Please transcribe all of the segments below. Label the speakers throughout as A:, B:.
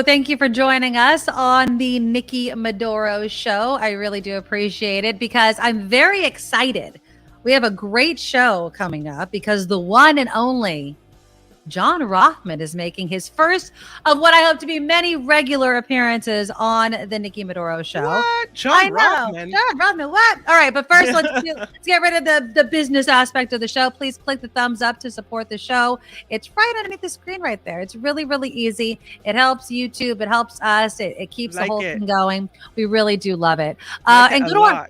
A: Thank you for joining us on the Nikki Medoro show. I really do appreciate it because I'm very excited. We have a great show coming up because the one and only John Rothmann is making his first of what I hope to be many regular appearances on the Nikki Medoro show.
B: What? John Rothmann?
A: John Rothmann, what? All right, but first let's get rid of the business aspect of the show. Please click the thumbs up to support the show. It's right underneath the screen right there. It's really, really easy. It helps YouTube. It helps us. It keeps the whole thing going. We really do love it. And go to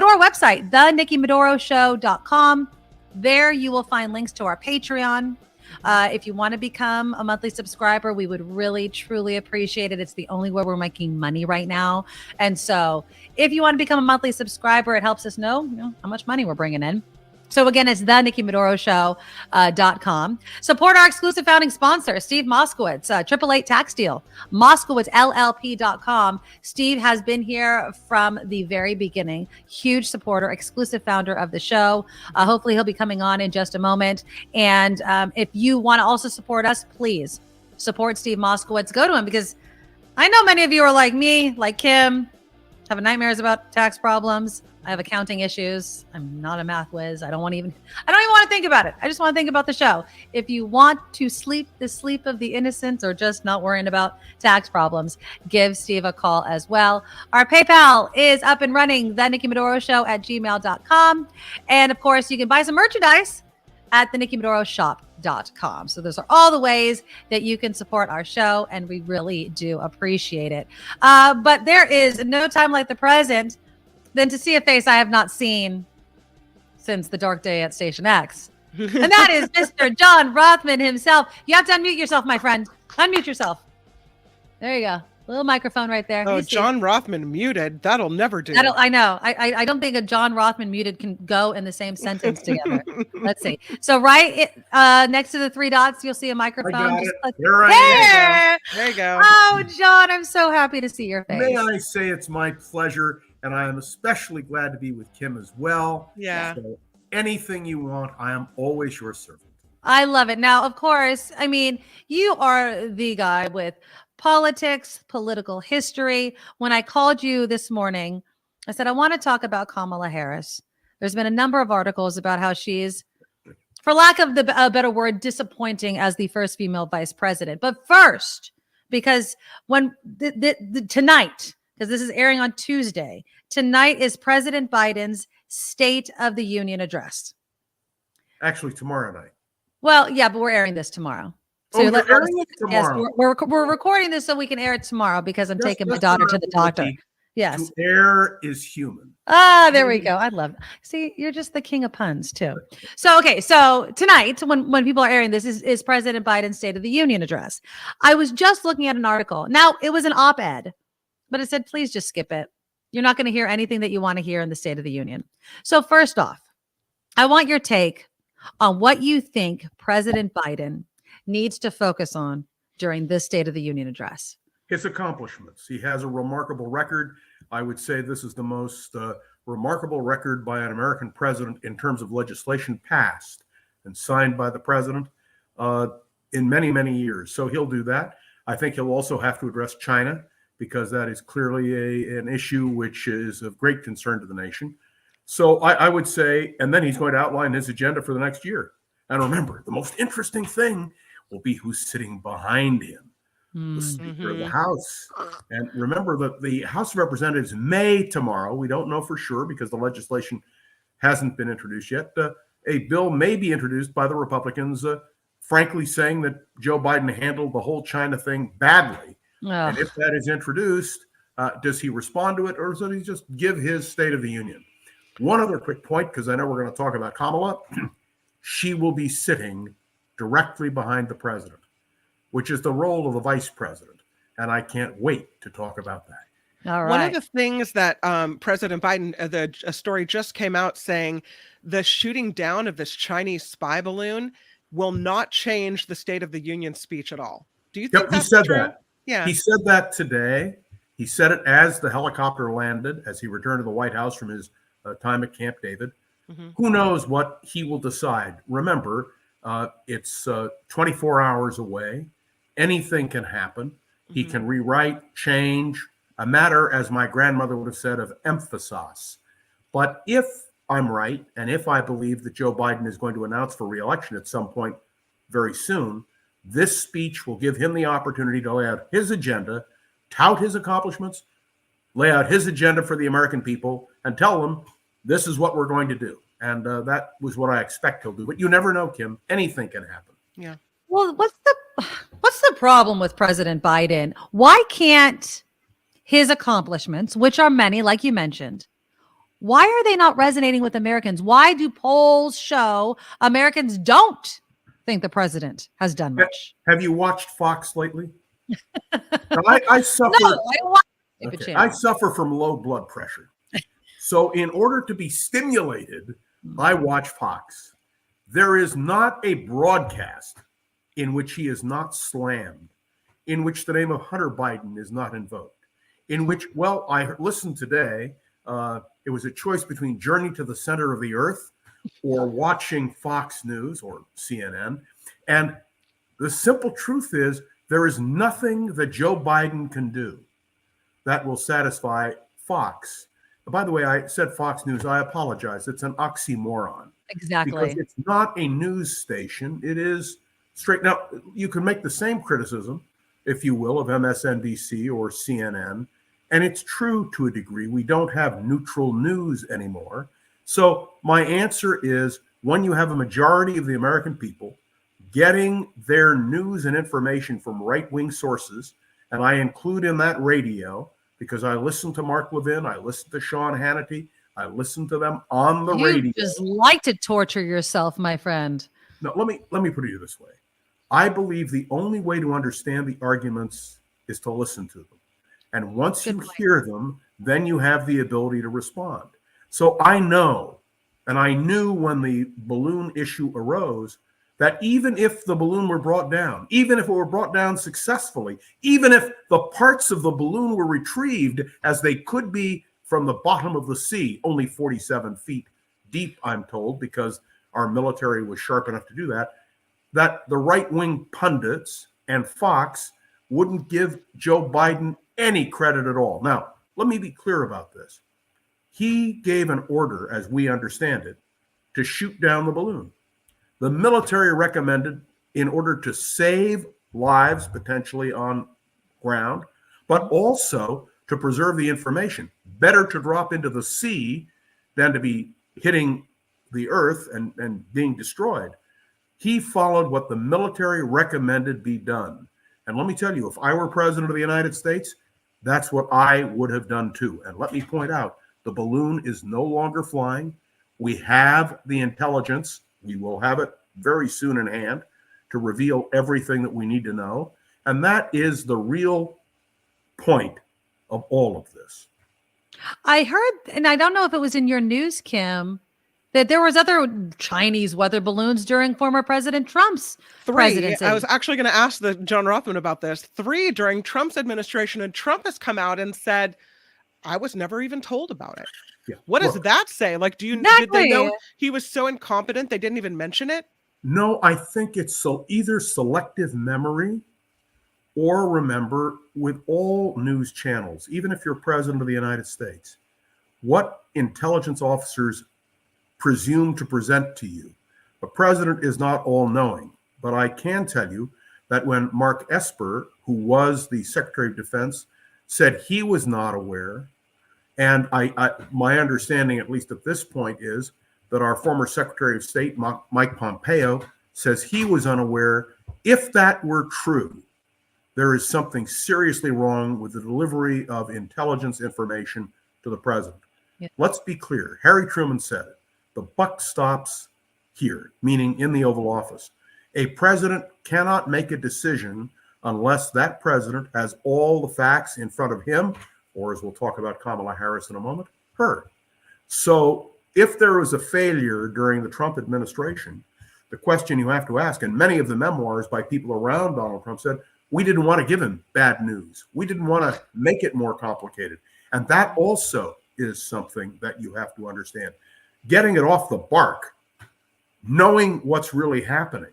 A: our website, thenikkimedoroshow.com. There you will find links to our Patreon. If you want to become a monthly subscriber, we would really, truly appreciate it. It's the only way we're making money right now. And so if you want to become a monthly subscriber, it helps us know how much money we're bringing in. So again, it's thenikkimedoroshow.com. Support our exclusive founding sponsor, Steve Moskowitz, 888 Tax Deal, MoskowitzLLP.com. Steve has been here from the very beginning. Huge supporter, exclusive founder of the show. Hopefully he'll be coming on in just a moment. And if you want to also support us, please support Steve Moskowitz. Go to him because I know many of you are like me, like Kim, have nightmares about tax problems. I have accounting issues. I'm not a math whiz. I don't even want to think about it. I just want to think about the show. If you want to sleep the sleep of the innocent or just not worrying about tax problems, give Steve a call as well. Our PayPal is up and running, thenikkimedoroShow@gmail.com. And of course, you can buy some merchandise at thenikkimedoroshop.com. So those are all the ways that you can support our show, and we really do appreciate it. But there is no time like the present than to see a face I have not seen since the dark day at Station X. And that is Mr. John Rothmann himself. You have to unmute yourself, my friend. Unmute yourself. There you go. Little microphone right there.
B: Oh, John Rothmann muted. That'll never do.
A: I know. I don't think a John Rothmann muted can go in the same sentence together. Let's see. So next to the three dots, you'll see a microphone.
B: There you go.
A: Oh, John, I'm so happy to see your face.
C: May I say it's my pleasure, and I am especially glad to be with Kim as well.
B: Yeah.
C: So anything you want, I am always your servant.
A: I love it. Now, of course, I mean, you are the guy with politics, political history. When I called you this morning, I said, I want to talk about Kamala Harris. There's been a number of articles about how she's, for lack of a better word, disappointing as the first female vice president. But first, because when tonight, because this is airing on Tuesday, tonight is President Biden's State of the Union address.
C: Actually, tomorrow night.
A: Well, yeah, but we're airing this tomorrow.
C: So you're airing it tomorrow.
A: Yes, we're recording this so we can air it tomorrow because I'm taking my daughter to the doctor. Yes.
C: To err is human.
A: Ah, there we go. I love it. See, you're just the king of puns too. So, okay. So tonight, when people are airing this, is President Biden's State of the Union address. I was just looking at an article. Now, it was an op-ed, but it said, please just skip it. You're not going to hear anything that you want to hear in the State of the Union. So first off, I want your take on what you think President Biden needs to focus on during this State of the Union address.
C: His accomplishments. He has a remarkable record. I would say this is the most remarkable record by an American president in terms of legislation passed and signed by the president in many, many years. So he'll do that. I think he'll also have to address China because that is clearly an issue which is of great concern to the nation. So I would say, and then he's going to outline his agenda for the next year. And remember, the most interesting thing will be who's sitting behind him, the Speaker of the House. And remember that the House of Representatives may tomorrow, we don't know for sure because the legislation hasn't been introduced yet, a bill may be introduced by the Republicans, frankly saying that Joe Biden handled the whole China thing badly. And if that is introduced, does he respond to it or does he just give his State of the Union? One other quick point, because I know we're going to talk about Kamala. She will be sitting directly behind the president, which is the role of the vice president. And I can't wait to talk about that.
A: All right.
B: One of the things that President Biden, a story just came out saying the shooting down of this Chinese spy balloon will not change the State of the Union speech at all. Do you think that's true? He said that.
C: Yeah. He said that today. He said it as the helicopter landed, as he returned to the White House from his time at Camp David. Who knows what he will decide? Remember, it's 24 hours away. Anything can happen. He can rewrite, change, a matter, as my grandmother would have said, of emphasis. But if I'm right, and if I believe that Joe Biden is going to announce for re-election at some point very soon, this speech will give him the opportunity to lay out his agenda, tout his accomplishments, lay out his agenda for the American people, and tell them this is what we're going to do. And that was what I expect he'll do. But you never know, Kim. Anything can happen.
A: Yeah. Well, what's the problem with President Biden? Why can't his accomplishments, which are many, like you mentioned, why are they not resonating with Americans? Why do polls show Americans don't think the president has done much?
C: Have you watched Fox lately? I suffer.
A: No,
C: I suffer from low blood pressure. So in order to be stimulated, I watch Fox. There is not a broadcast in which he is not slammed, in which the name of Hunter Biden is not invoked, in which, well, I listened today, it was a choice between Journey to the Center of the Earth or watching Fox News or CNN. And the simple truth is there is nothing that Joe Biden can do that will satisfy Fox. By the way, I said Fox News. I apologize. It's an oxymoron.
A: Exactly.
C: Because it's not a news station. It is straight. Now, you can make the same criticism, if you will, of MSNBC or CNN. And it's true to a degree. We don't have neutral news anymore. So my answer is, when you have a majority of the American people getting their news and information from right-wing sources, and I include in that radio, because I listen to Mark Levin, I listen to Sean Hannity, I listen to them on the radio.
A: You just like to torture yourself, my friend.
C: No, let me put it this way. I believe the only way to understand the arguments is to listen to them. And once you hear them, then you have the ability to respond. So I know, and I knew when the balloon issue arose, that even if the balloon were brought down, even if it were brought down successfully, even if the parts of the balloon were retrieved as they could be from the bottom of the sea, only 47 feet deep, I'm told, because our military was sharp enough to do that, that the right-wing pundits and Fox wouldn't give Joe Biden any credit at all. Now, let me be clear about this. He gave an order, as we understand it, to shoot down the balloon. The military recommended, in order to save lives potentially on ground, but also to preserve the information, better to drop into the sea than to be hitting the earth and being destroyed. He followed what the military recommended be done. And let me tell you, if I were president of the United States, that's what I would have done too. And let me point out, the balloon is no longer flying. We have the intelligence. We will have it very soon in hand to reveal everything that we need to know. And that is the real point of all of this.
A: I heard, and I don't know if it was in your news, Kim, that there was other Chinese weather balloons during former President Trump's presidency.
B: I was actually going to ask John Rothmann about this. 3 during Trump's administration, and Trump has come out and said, I was never even told about it.
C: Yeah.
B: What does that say? Like, did they know he was so incompetent they didn't even mention it?
C: No, I think it's either selective memory or, remember, with all news channels, even if you're president of the United States, what intelligence officers presume to present to you. The president is not all-knowing, but I can tell you that when Mark Esper, who was the Secretary of Defense, said he was not aware, and my understanding, at least at this point, is that our former Secretary of State, Mike Pompeo, says he was unaware. If that were true, there is something seriously wrong with the delivery of intelligence information to the president.
A: Yeah.
C: Let's be clear. Harry Truman said it. The buck stops here, meaning in the Oval Office. A president cannot make a decision unless that president has all the facts in front of him, or, as we'll talk about Kamala Harris in a moment, her. So if there was a failure during the Trump administration, the question you have to ask, and many of the memoirs by people around Donald Trump said, we didn't want to give him bad news. We didn't want to make it more complicated. And that also is something that you have to understand. Getting it off the bark, knowing what's really happening,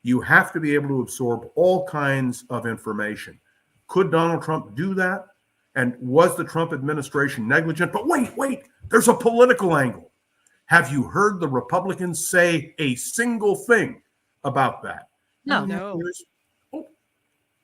C: you have to be able to absorb all kinds of information. Could Donald Trump do that? And was the Trump administration negligent? But wait, there's a political angle. Have you heard the Republicans say a single thing about that?
A: No.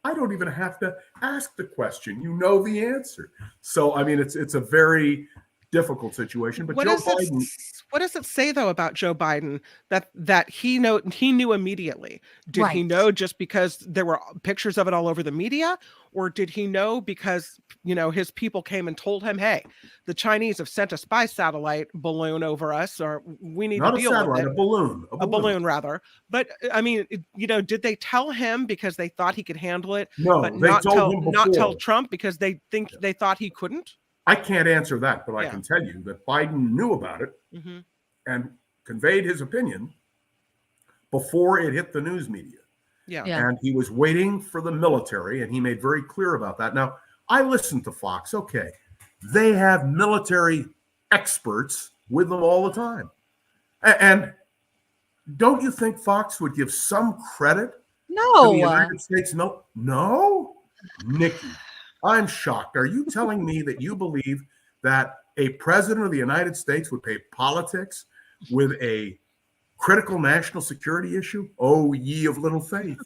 C: I don't even have to ask the question. You know the answer. So, I mean, it's a very difficult situation. But Joe Biden.
B: What does it say though about Joe Biden that he knew immediately? Did he know just because there were pictures of it all over the media, or did he know because his people came and told him, "Hey, the Chinese have sent a spy satellite balloon over us, or we need to deal with it."
C: A balloon
B: Rather. But I mean, did they tell him because they thought he could handle it?
C: No,
B: but
C: they told him before.
B: Not tell Trump because they thought he couldn't.
C: I can't answer that, but I can tell you that Biden knew about it and conveyed his opinion before it hit the news media.
B: Yeah.
C: And he was waiting for the military, and he made very clear about that. Now, I listened to Fox. Okay, they have military experts with them all the time. And don't you think Fox would give some credit to the United States? No, Nikki. I'm shocked. Are you telling me that you believe that a president of the United States would pay politics with a critical national security issue? Oh, ye of little faith.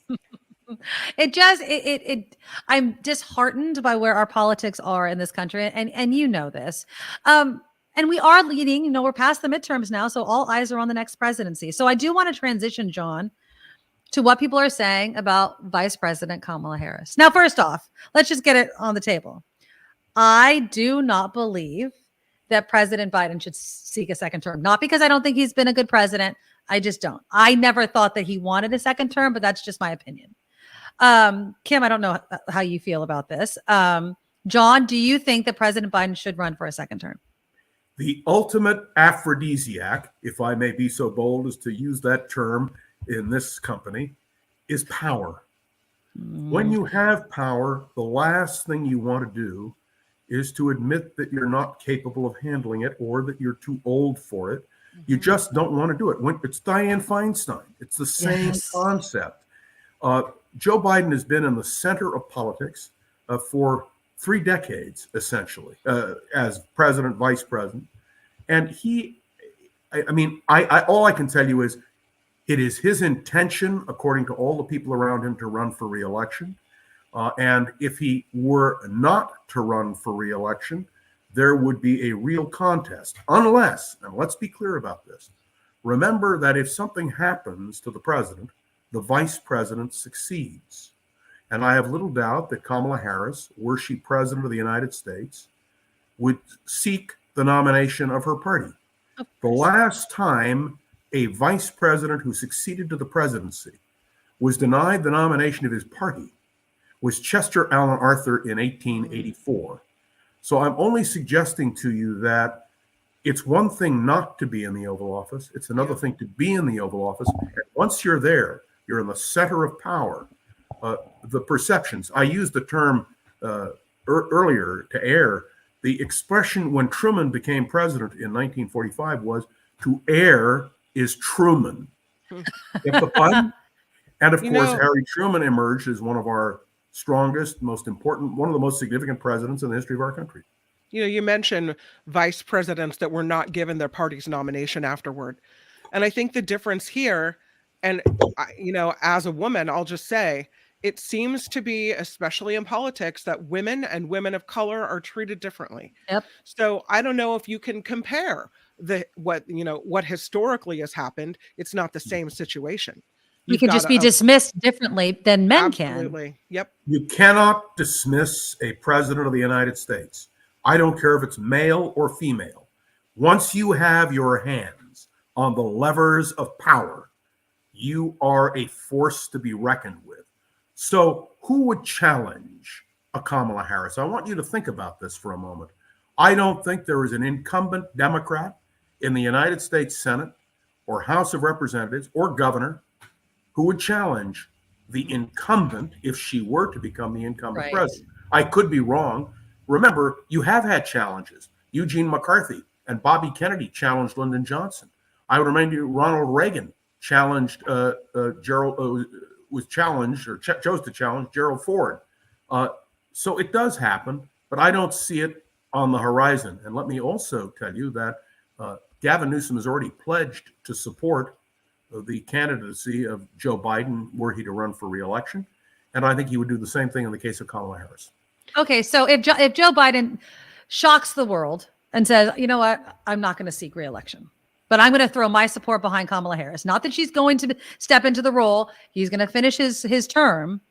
A: I'm disheartened by where our politics are in this country. And you know this. And we are leading, we're past the midterms now. So all eyes are on the next presidency. So I do want to transition, John, to what people are saying about Vice President Kamala Harris. Now, first off, let's just get it on the table. I do not believe that President Biden should seek a second term. Not because I don't think he's been a good president. I just don't. I never thought that he wanted a second term, but that's just my opinion. Kim, I don't know how you feel about this. John, do you think that President Biden should run for a second term?
C: The ultimate aphrodisiac, if I may be so bold as to use that term in this company, is power. When you have power, the last thing you want to do is to admit that you're not capable of handling it or that you're too old for it. You just don't want to do it. It's Dianne Feinstein. It's the same concept. Joe Biden has been in the center of politics for 3 decades, essentially, as president, vice president. And all I can tell you is it is his intention, according to all the people around him, to run for re-election. And if he were not to run for re-election, there would be a real contest. Unless, and let's be clear about this, remember that if something happens to the president, the vice president succeeds. And I have little doubt that Kamala Harris, were she president of the United States, would seek the nomination of her party. The last time a vice president who succeeded to the presidency was denied the nomination of his party was Chester Alan Arthur in 1884. So I'm only suggesting to you that it's one thing not to be in the Oval Office. It's another thing to be in the Oval Office. And once you're there, you're in the center of power. The perceptions, I used the term earlier to air. The expression when Truman became president in 1945 was to err is Truman. Get the pun? And of course, Harry Truman emerged as one of our strongest, most important, one of the most significant presidents in the history of our country.
B: You mentioned vice presidents that were not given their party's nomination afterward. And I think the difference here, and as a woman, I'll just say, it seems to be, especially in politics, that women and women of color are treated differently.
A: Yep.
B: So I don't know if you can compare what historically has happened. It's not the same situation.
A: You can just be dismissed differently than men
B: absolutely.
A: Can.
B: Yep.
C: You cannot dismiss a president of the United States. I don't care if it's male or female. Once you have your hands on the levers of power, you are a force to be reckoned with. So who would challenge a Kamala Harris? I want you to think about this for a moment. I don't think there is an incumbent Democrat in the United States Senate or House of Representatives or governor who would challenge the incumbent if she were to become the incumbent president. I could be wrong. Remember, you have had challenges. Eugene McCarthy and Bobby Kennedy challenged Lyndon Johnson. I would remind you, Ronald Reagan challenged chose to challenge Gerald Ford. So it does happen, but I don't see it on the horizon. And let me also tell you that Gavin Newsom has already pledged to support the candidacy of Joe Biden were he to run for re-election. And I think he would do the same thing in the case of Kamala Harris.
A: Okay, so if Joe Biden shocks the world and says, you know what, I'm not going to seek re-election, but I'm going to throw my support behind Kamala Harris. Not that she's going to step into the role. He's going to finish his term.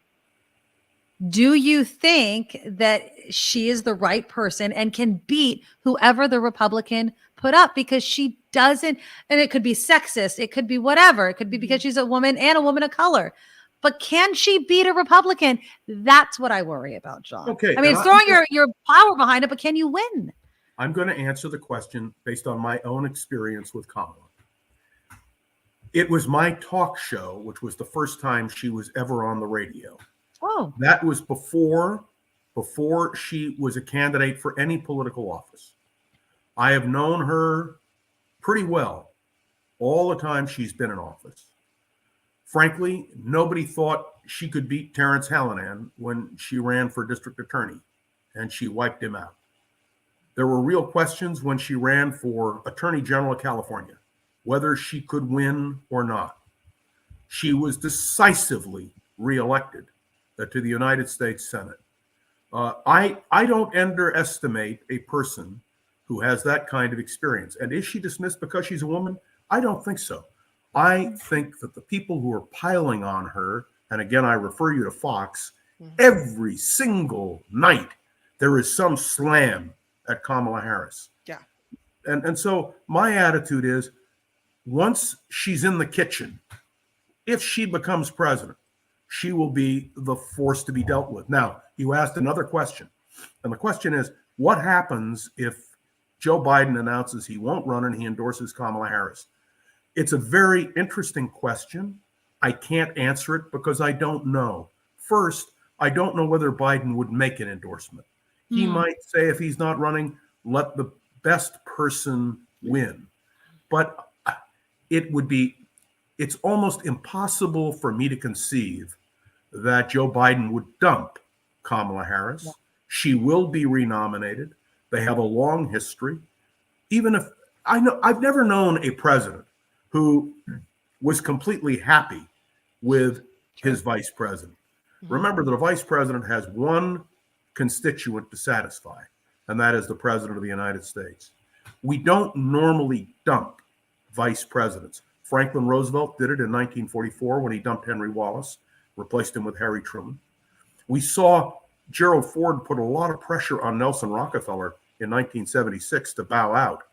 A: Do you think that she is the right person and can beat whoever the Republican put up? Because she doesn't, and it could be sexist, it could be whatever. It could be because she's a woman and a woman of color. But can she beat a Republican? That's what I worry about, John.
C: Okay.
A: I mean, it's throwing your power behind it, but can you win?
C: I'm going to answer the question based on my own experience with Kamala. It was my talk show, which was the first time she was ever on the radio.
A: Oh,
C: That was before she was a candidate for any political office. I have known her pretty well all the time she's been in office. Frankly, nobody thought she could beat Terrence Hallinan when she ran for district attorney, and she wiped him out. There were real questions when she ran for Attorney General of California, whether she could win or not. She was decisively reelected to the United States Senate. I don't underestimate a person who has that kind of experience. And is she dismissed because she's a woman? I don't think so. I think that the people who are piling on her, and again, I refer you to Fox, every single night there is some slam at Kamala Harris.
B: Yeah.
C: And so my attitude is, once she's in the kitchen, if she becomes president, she will be the force to be dealt with. Now, you asked another question, and the question is, what happens if Joe Biden announces he won't run and he endorses Kamala Harris? It's a very interesting question. I can't answer it because I don't know. First, I don't know whether Biden would make an endorsement. He might say, if he's not running, let the best person win. But it's almost impossible for me to conceive that Joe Biden would dump Kamala Harris. Yeah. She will be renominated. They have a long history. Even if I've never known a president who was completely happy with his vice president. Remember that a vice president has one constituent to satisfy, and that is the president of the United States. We don't normally dump vice presidents. Franklin Roosevelt did it in 1944 when he dumped Henry Wallace, replaced him with Harry Truman. We saw Gerald Ford put a lot of pressure on Nelson Rockefeller in 1976 to bow out.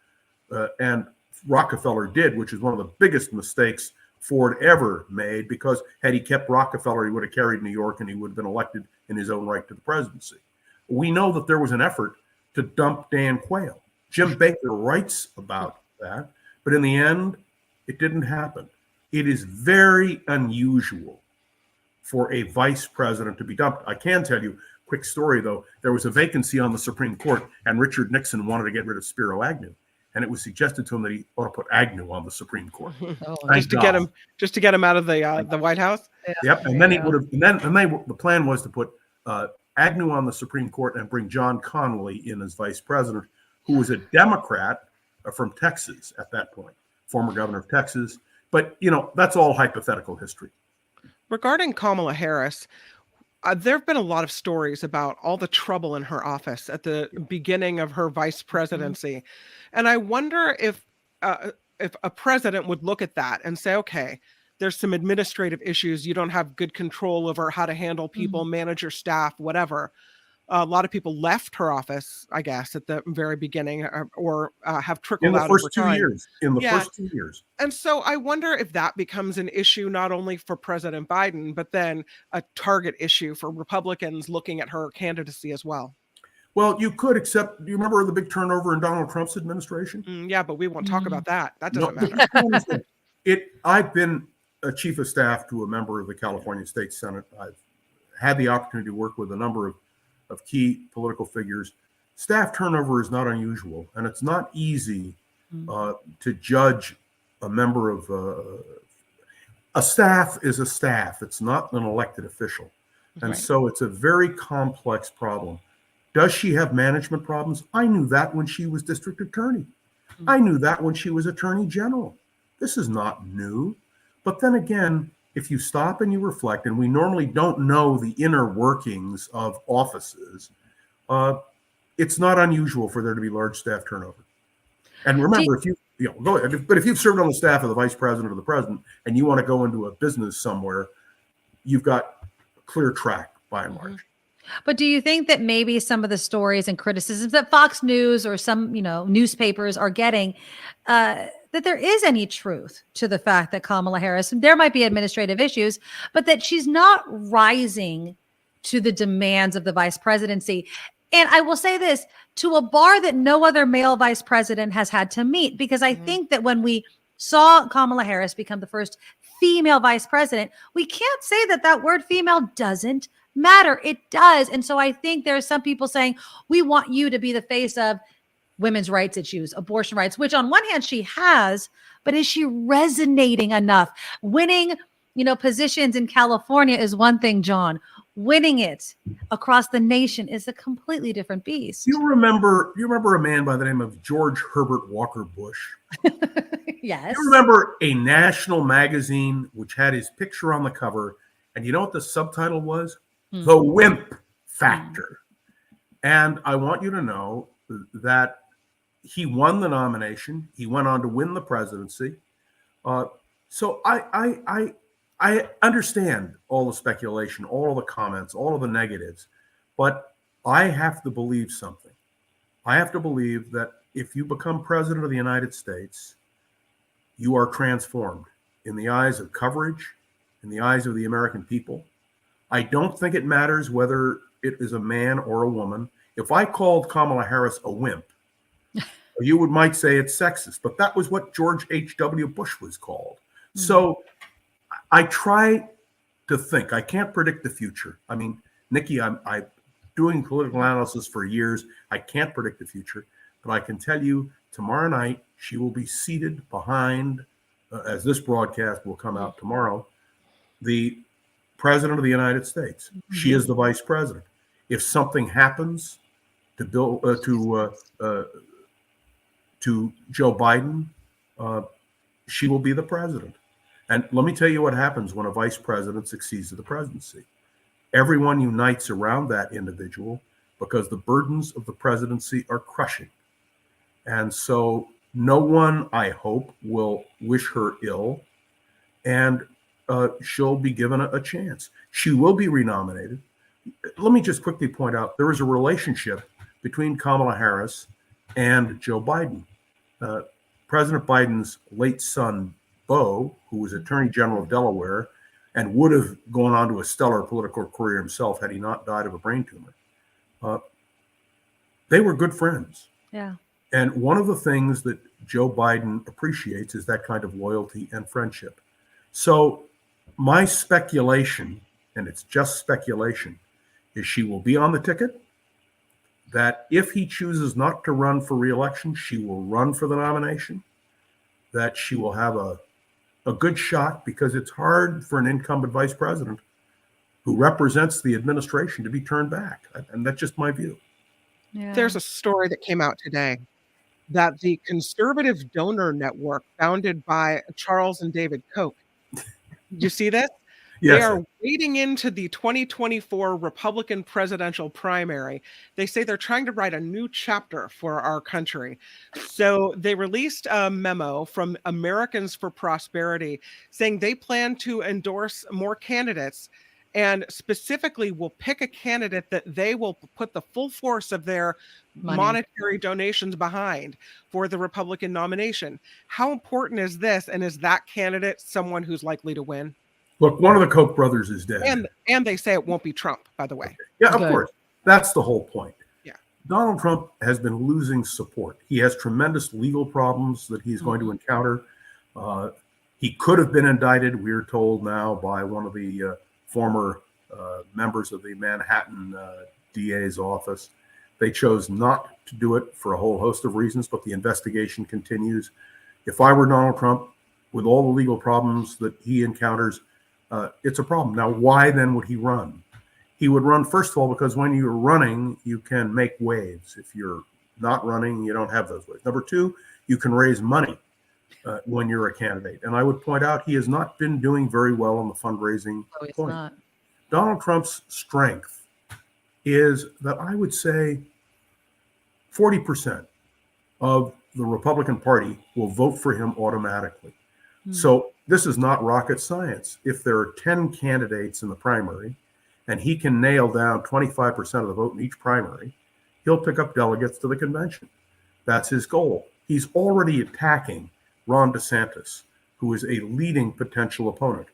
C: And Rockefeller did, which is one of the biggest mistakes Ford ever made, because had he kept Rockefeller, he would have carried New York and he would have been elected in his own right to the presidency. We know that there was an effort to dump Dan Quayle. Jim Baker writes about that, but in the end, it didn't happen. It is very unusual for a vice president to be dumped. I can tell you, quick story though, there was a vacancy on the Supreme Court and Richard Nixon wanted to get rid of Spiro Agnew. And it was suggested to him that he ought to put Agnew on the Supreme Court.
B: Just to get him out of the White House.
C: Yep. And then he would have. The plan was to put Agnew on the Supreme Court and bring John Connally in as vice president, who was a Democrat from Texas at that point, former governor of Texas. But that's all hypothetical history.
B: Regarding Kamala Harris, there have been a lot of stories about all the trouble in her office at the beginning of her vice presidency. And I wonder if a president would look at that and say, okay, there's some administrative issues. You don't have good control over how to handle people, manage your staff, whatever. A lot of people left her office, I guess, at the very beginning or have trickled out over time.
C: In the first 2 years.
B: And so I wonder if that becomes an issue not only for President Biden, but then a target issue for Republicans looking at her candidacy as well.
C: Well, you could, except, do you remember the big turnover in Donald Trump's administration?
B: Yeah, but we won't talk about that. That doesn't matter.
C: I've been a chief of staff to a member of the California State Senate. I've had the opportunity to work with a number of key political figures. Staff turnover is not unusual, and it's not easy to judge a member of a staff is a staff. It's not an elected official. And
A: Right.
C: so it's a very complex problem. Does she have management problems? I knew that when she was district attorney. I knew that when she was attorney general. This is not new. But then again, if you stop and you reflect, and we normally don't know the inner workings of offices, it's not unusual for there to be large staff turnover. And remember, go ahead, but if you've served on the staff of the vice president or the president and you want to go into a business somewhere, you've got a clear track by and large.
A: But do you think that maybe some of the stories and criticisms that Fox News or some, newspapers are getting, that there is any truth to the fact that Kamala Harris, there might be administrative issues, but that she's not rising to the demands of the vice presidency? And I will say this, to a bar that no other male vice president has had to meet, because I think that when we saw Kamala Harris become the first female vice president, we can't say that that word female doesn't matter. It does. And so I think there's some people saying, we want you to be the face of women's rights issues, abortion rights, which on one hand she has, but is she resonating enough? Winning, positions in California is one thing, John. Winning it across the nation is a completely different beast.
C: You remember a man by the name of George Herbert Walker Bush?
A: Yes.
C: You remember a national magazine which had his picture on the cover, and you know what the subtitle was? The Wimp Factor. And I want you to know that he won the nomination. He went on to win the presidency. So I understand all the speculation, all of the comments, all of the negatives, but I have to believe something. I have to believe that if you become president of the United States, you are transformed in the eyes of coverage, in the eyes of the American people. I don't think it matters whether it is a man or a woman. If I called Kamala Harris a wimp, you might say it's sexist, but that was what George H.W. Bush was called. So I try to think. I can't predict the future. I mean, Nikki, I'm doing political analysis for years. I can't predict the future, but I can tell you tomorrow night she will be seated behind, as this broadcast will come out tomorrow, the President of the United States. She is the vice president. If something happens to Joe Biden, she will be the president. And let me tell you what happens when a vice president succeeds to the presidency. Everyone unites around that individual because the burdens of the presidency are crushing. And so no one, I hope, will wish her ill. And she'll be given a chance. She will be renominated. Let me just quickly point out, there is a relationship between Kamala Harris and Joe Biden. President Biden's late son, Beau, who was Attorney General of Delaware and would have gone on to a stellar political career himself had he not died of a brain tumor. They were good friends.
A: Yeah.
C: And one of the things that Joe Biden appreciates is that kind of loyalty and friendship. So my speculation, and it's just speculation, is she will be on the ticket, that if he chooses not to run for re-election, she will run for the nomination, that she will have a good shot, because it's hard for an incumbent vice president who represents the administration to be turned back. And that's just my view.
A: Yeah.
B: There's a story that came out today that the Conservative Donor Network, founded by Charles and David Koch, you see this?
C: Yes,
B: they are wading into the 2024 Republican presidential primary. They say they're trying to write a new chapter for our country. So they released a memo from Americans for Prosperity saying they plan to endorse more candidates, and specifically will pick a candidate that they will put the full force of their monetary donations behind for the Republican nomination. How important is this? And is that candidate someone who's likely to win?
C: Look, one of the Koch brothers is dead.
B: And they say it won't be Trump, by the way.
C: Okay. Yeah, of course. That's the whole point.
B: Yeah.
C: Donald Trump has been losing support. He has tremendous legal problems that he's going to encounter. He could have been indicted, we're told now, by one of the former members of the Manhattan DA's office. They chose not to do it for a whole host of reasons, but the investigation continues. If I were Donald Trump, with all the legal problems that he encounters, it's a problem. Now, why then would he run? He would run, first of all, because when you're running, you can make waves. If you're not running, you don't have those waves. Number two, you can raise money when you're a candidate. And I would point out he has not been doing very well on the fundraising point.
A: Not.
C: Donald Trump's strength is that I would say 40% of the Republican Party will vote for him automatically. So this is not rocket science. If there are 10 candidates in the primary and he can nail down 25% of the vote in each primary, he'll pick up delegates to the convention. That's his goal. He's already attacking Ron DeSantis, who is a leading potential opponent.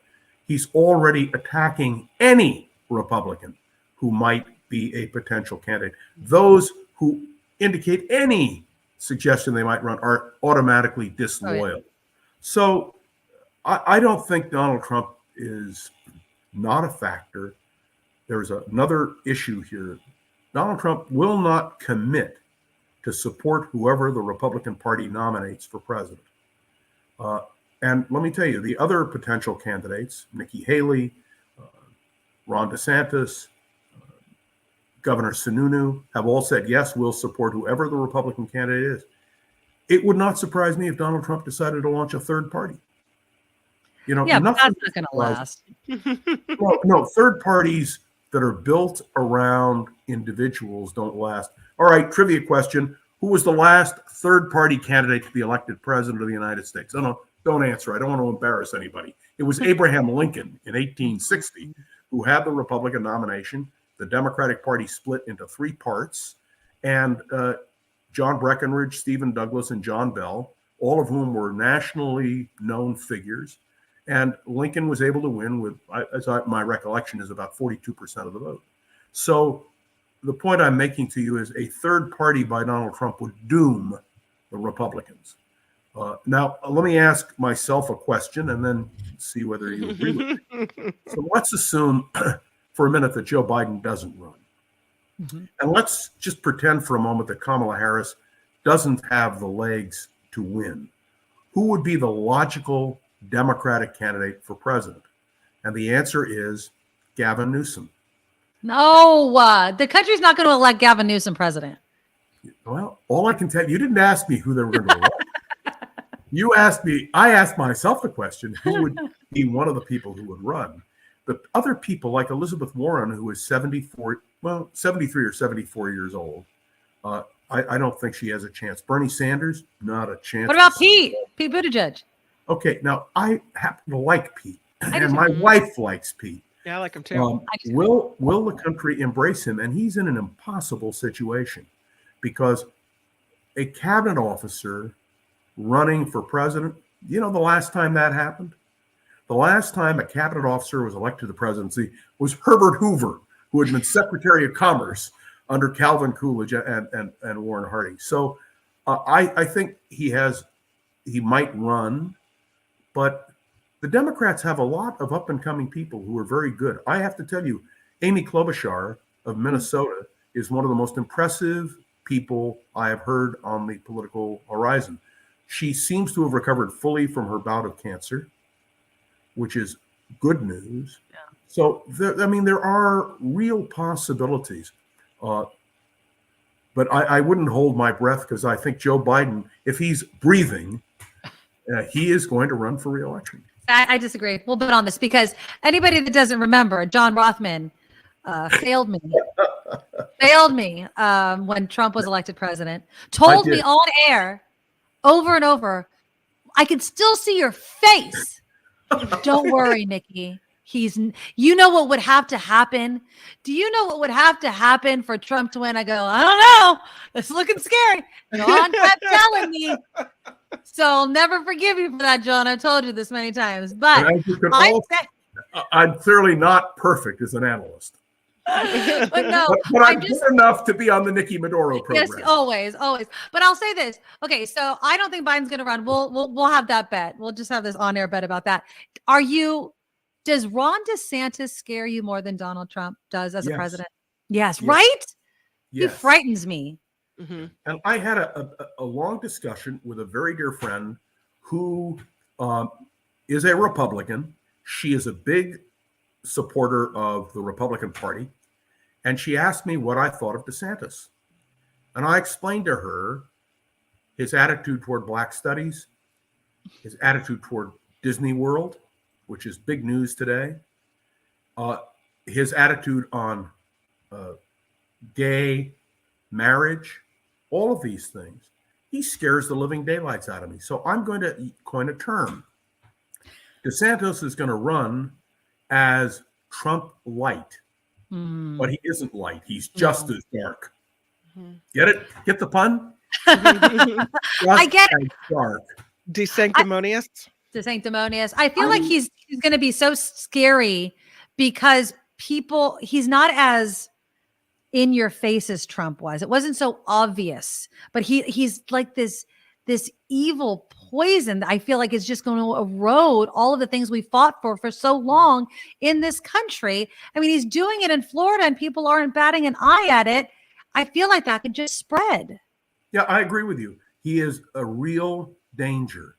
C: He's already attacking any Republican who might be a potential candidate. Those who indicate any suggestion they might run are automatically disloyal. So I don't think Donald Trump is not a factor. There's another issue here. Donald Trump will not commit to support whoever the Republican Party nominates for president. And let me tell you, the other potential candidates, Nikki Haley, Ron DeSantis, Governor Sununu, have all said, yes, we'll support whoever the Republican candidate is. It would not surprise me if Donald Trump decided to launch a third party. You know,
A: Yeah, but that's not going to last.
C: Well, no, third parties that are built around individuals don't last. All right, trivia question. Who was the last third party candidate to be elected president of the United States? Oh, no, don't answer. I don't want to embarrass anybody. It was Abraham Lincoln in 1860 who had the Republican nomination. The Democratic Party split into three parts, and John Breckinridge, Stephen Douglas, and John Bell, all of whom were nationally known figures. And Lincoln was able to win with, my recollection is, about 42% of the vote. So the point I'm making to you is a third party by Donald Trump would doom the Republicans. Now, let me ask myself a question and then see whether you agree with me. So let's assume for a minute that Joe Biden doesn't run. And let's just pretend for a moment that Kamala Harris doesn't have the legs to win. Who would be the logical Democratic candidate for president? And the answer is Gavin Newsom.
A: No, the country's not going to elect Gavin Newsom president.
C: Well, all I can tell you, didn't ask me who they were going to elect. You asked me, I asked myself the question, who would be one of the people who would run? The other people, like Elizabeth Warren, who is 73 or 74 years old, I don't think she has a chance. Bernie Sanders, not a chance.
A: What about Pete Buttigieg?
C: Okay, now I happen to like Pete, and my wife likes Pete.
B: Yeah, I like him too.
C: Will the country embrace him? And he's in an impossible situation because a cabinet officer running for president, you know, the last time that happened? The last time a cabinet officer was elected to the presidency was Herbert Hoover, who had been Secretary of Commerce under Calvin Coolidge and Warren Harding. So I think he might run, but the Democrats have a lot of up-and-coming people who are very good. I have to tell you, Amy Klobuchar of Minnesota is one of the most impressive people I have heard on the political horizon. She seems to have recovered fully from her bout of cancer, which is good news. Yeah. So, there are real possibilities. But I wouldn't hold my breath because I think Joe Biden, if he's breathing, he is going to run for re-election.
A: I disagree. We'll bet on this because anybody that doesn't remember, John Rothmann failed me. When Trump was elected president. Told me on air over and over, I can still see your face. Don't worry, Nikki. You know what would have to happen? Do you know what would have to happen for Trump to win? I go, I don't know. It's looking scary. John kept telling me. So I'll never forgive you for that, John. I've told you this many times. But
C: I'm clearly not perfect as an analyst.
A: But no,
C: but I'm good enough to be on the Nikki Medoro program.
A: Yes, always. But I'll say this. Okay, so I don't think Biden's going to run. We'll have that bet. We'll just have this on-air bet about that. Does Ron DeSantis scare you more than Donald Trump does as a president? Yes, right? Yes. He frightens me.
C: Mm-hmm. And I had a long discussion with a very dear friend who is a Republican. She is a big supporter of the Republican Party. And she asked me what I thought of DeSantis. And I explained to her his attitude toward Black studies, his attitude toward Disney World, which is big news today, his attitude on gay marriage, all of these things. He scares the living daylights out of me. So I'm going to coin a term. DeSantis is going to run as Trump light, but he isn't light. He's just as dark. Get it? Get the pun?
A: I get it.
C: Dark.
B: Desanctimonious.
A: Sanctimonious. I feel like he's going to be so scary because he's not as in your face as Trump was. It wasn't so obvious, but he's like this evil poison that I feel like is just going to erode all of the things we fought for so long in this country. I mean, he's doing it in Florida and people aren't batting an eye at it. I feel like that could just spread.
C: Yeah, I agree with you. He is a real danger.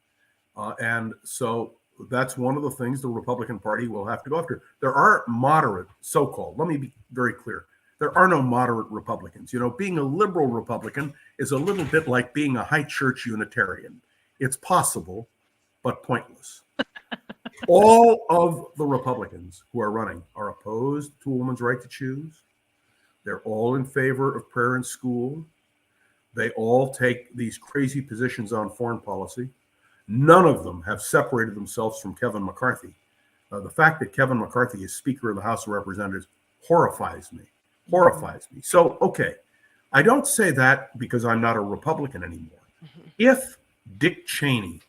C: And so that's one of the things the Republican Party will have to go after. There are moderate, so-called, let me be very clear. There are no moderate Republicans. Being a liberal Republican is a little bit like being a high church Unitarian. It's possible, but pointless. All of the Republicans who are running are opposed to a woman's right to choose. They're all in favor of prayer in school. They all take these crazy positions on foreign policy. None of them have separated themselves from Kevin McCarthy. The fact that Kevin McCarthy is Speaker of the House of Representatives horrifies me. So, okay, I don't say that because I'm not a Republican anymore. If Dick Cheney,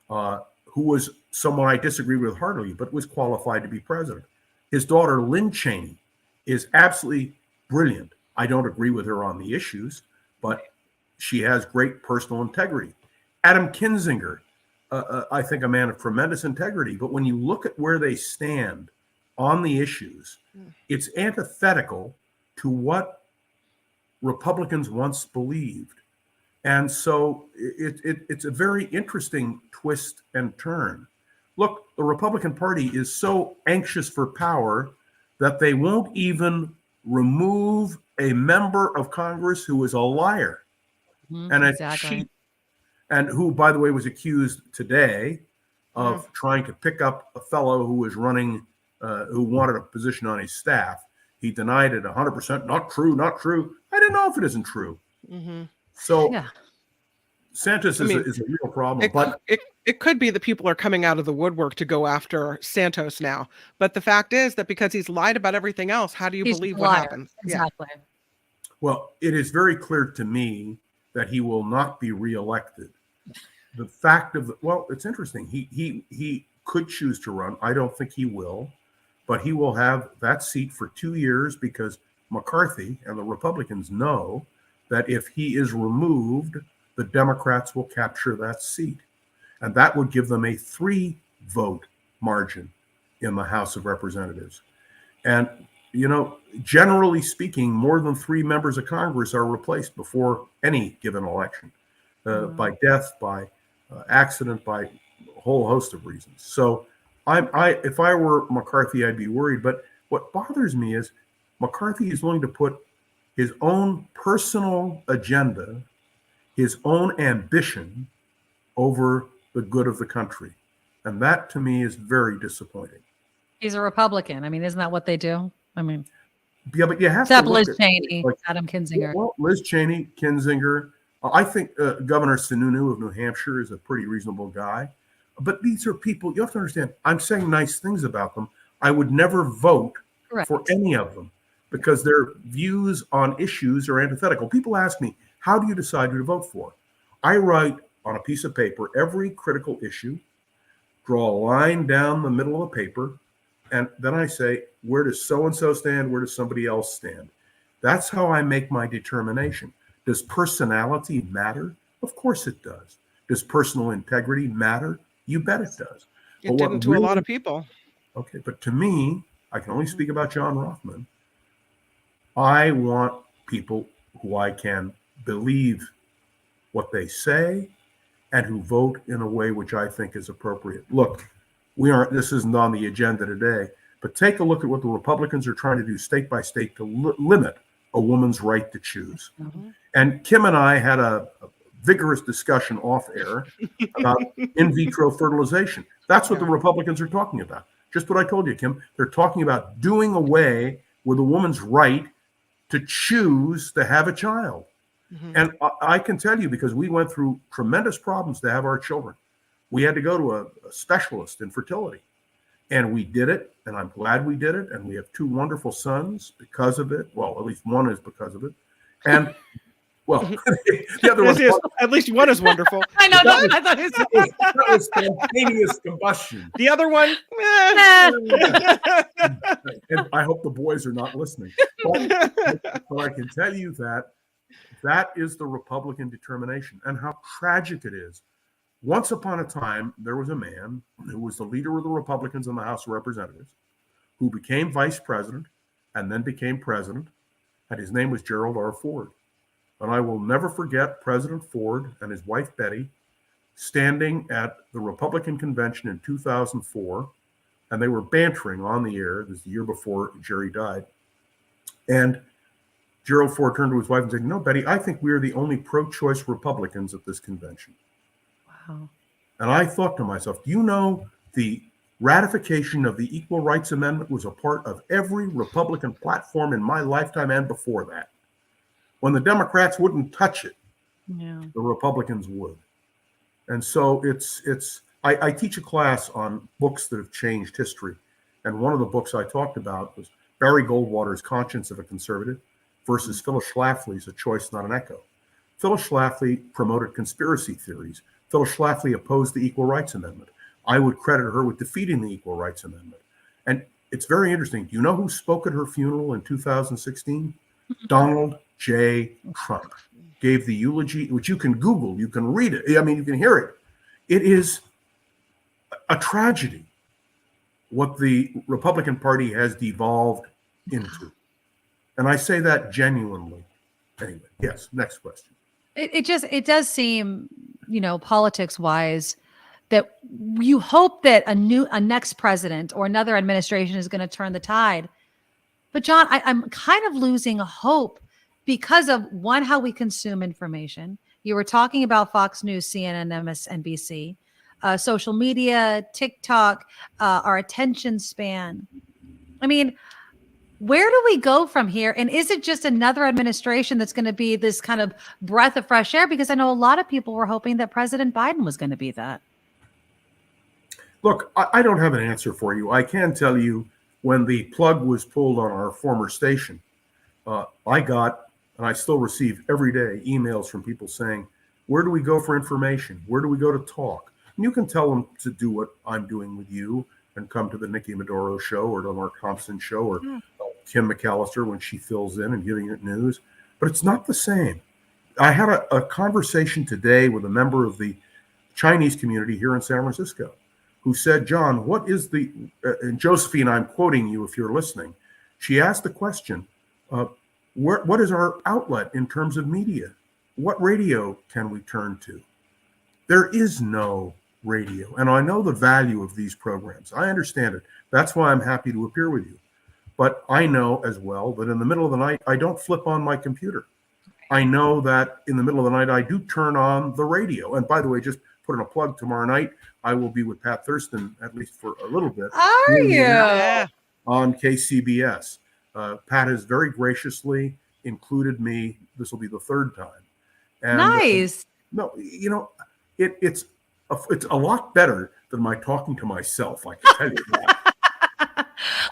C: who was someone I disagree with heartily, but was qualified to be president, his daughter Lynn Cheney is absolutely brilliant. I don't agree with her on the issues, but she has great personal integrity. Adam Kinzinger, I think a man of tremendous integrity, but when you look at where they stand on the issues, it's antithetical to what Republicans once believed. And so it's a very interesting twist and turn. Look, the Republican Party is so anxious for power that they won't even remove a member of Congress who is a liar and a cheat, and who, by the way, was accused today of trying to pick up a fellow who was running, who wanted a position on his staff. He denied it 100%. Not true. I don't know if it isn't true. So Santos is a real problem. But
B: it could be that people are coming out of the woodwork to go after Santos now. But the fact is that because he's lied about everyeverything else, how do you believe what happens?
A: Exactly.
B: Yeah.
C: Well, it is very clear to me that he will not be reelected. The fact of it's interesting. He could choose to run. I don't think he will, but he will have that seat for 2 years because McCarthy and the Republicans know that if he is removed, the Democrats will capture that seat. And that would give them a 3-vote margin in the House of Representatives. And, generally speaking, more than 3 members of Congress are replaced before any given election, by death, by accident, by a whole host of reasons. So if I were McCarthy, I'd be worried. But what bothers me is McCarthy is willing to put his own personal agenda, his own ambition over the good of the country. And that to me is very disappointing.
A: He's a Republican. I mean, isn't that what they do? I mean,
C: yeah, but you have
A: except
C: to look
A: Liz Cheney, Adam Kinzinger.
C: Well, Liz Cheney, Kinzinger. I think Governor Sununu of New Hampshire is a pretty reasonable guy. But these are people, you have to understand, I'm saying nice things about them. I would never vote for any of them because their views on issues are antithetical. People ask me, how do you decide who to vote for? I write on a piece of paper every critical issue, draw a line down the middle of the paper, and then I say, where does so-and-so stand? Where does somebody else stand? That's how I make my determination. Does personality matter? Of course it does. Does personal integrity matter? You bet it does.
B: It didn't to a lot of people.
C: Okay, but to me, I can only speak about John Rothman. I want people who I can believe what they say and who vote in a way which I think is appropriate. Look, this isn't on the agenda today, But take a look at what the Republicans are trying to do state by state to limit a woman's right to choose.
A: Mhm.
C: And Kim and I had a vigorous discussion off air about in vitro fertilization. That's what the Republicans are talking about. Just what I told you, Kim. They're talking about doing away with a woman's right to choose to have a child. And I can tell you, because we went through tremendous problems to have our children. We had to go to a specialist in fertility. And we did it, and I'm glad we did it. And we have 2 wonderful sons because of it. Well, at least one is because of it. And, well, the other one,
B: at least one is wonderful.
A: I know. I thought it was
C: that was spontaneous combustion.
B: The other one,
C: And I hope the boys are not listening. But I can tell you that is the Republican determination, and how tragic it is. Once upon a time, there was a man who was the leader of the Republicans in the House of Representatives, who became vice president and then became president, and his name was Gerald R. Ford. And I will never forget President Ford and his wife Betty standing at the Republican convention in 2004, and they were bantering on the air. This is the year before Jerry died. And Gerald Ford turned to his wife and said, "No, Betty, I think we are the only pro-choice Republicans at this convention."
A: Wow.
C: And I thought to myself, do you know the ratification of the Equal Rights Amendment was a part of every Republican platform in my lifetime and before that? When the Democrats wouldn't touch it, the Republicans would. And so I teach a class on books that have changed history. And one of the books I talked about was Barry Goldwater's Conscience of a Conservative versus Phyllis Schlafly's A Choice, Not an Echo. Phyllis Schlafly promoted conspiracy theories. Phyllis Schlafly opposed the Equal Rights Amendment. I would credit her with defeating the Equal Rights Amendment. And it's very interesting. Do you know who spoke at her funeral in 2016? Donald J. Trump gave the eulogy, which you can Google, you can read it. I mean, you can hear it. It is a tragedy what the Republican Party has devolved into. And I say that genuinely. Anyway, yes, next question.
A: It does seem, politics wise, that you hope that a next president or another administration is going to turn the tide. But John, I'm kind of losing hope because of one, how we consume information. You were talking about Fox News, CNN, MSNBC, social media, TikTok, our attention span. I mean, where do we go from here? And is it just another administration that's going to be this kind of breath of fresh air? Because I know a lot of people were hoping that President Biden was going to be that.
C: Look, I don't have an answer for you. I can tell you when the plug was pulled on our former station, I got, and I still receive every day, emails from people saying, where do we go for information? Where do we go to talk? And you can tell them to do what I'm doing with you and come to the Nikki Medoro show or the Mark Thompson show or Kim McAllister when she fills in and giving it news. But it's not the same. I had a conversation today with a member of the Chinese community here in San Francisco who said, John, what is the, and Josephine, I'm quoting you if you're listening, she asked the question, what is our outlet in terms of media? What radio can we turn to? There is no radio. And I know the value of these programs. I understand it. That's why I'm happy to appear with you. But I know as well that in the middle of the night, I don't flip on my computer. I know that in the middle of the night, I do turn on the radio. And by the way, just put in a plug, tomorrow night, I will be with Pat Thurston, at least for a little bit.
A: Are you?
C: On KCBS. Pat has very graciously included me. This will be the third time. And,
A: nice.
C: No, it's a lot better than my talking to myself. I can tell you that.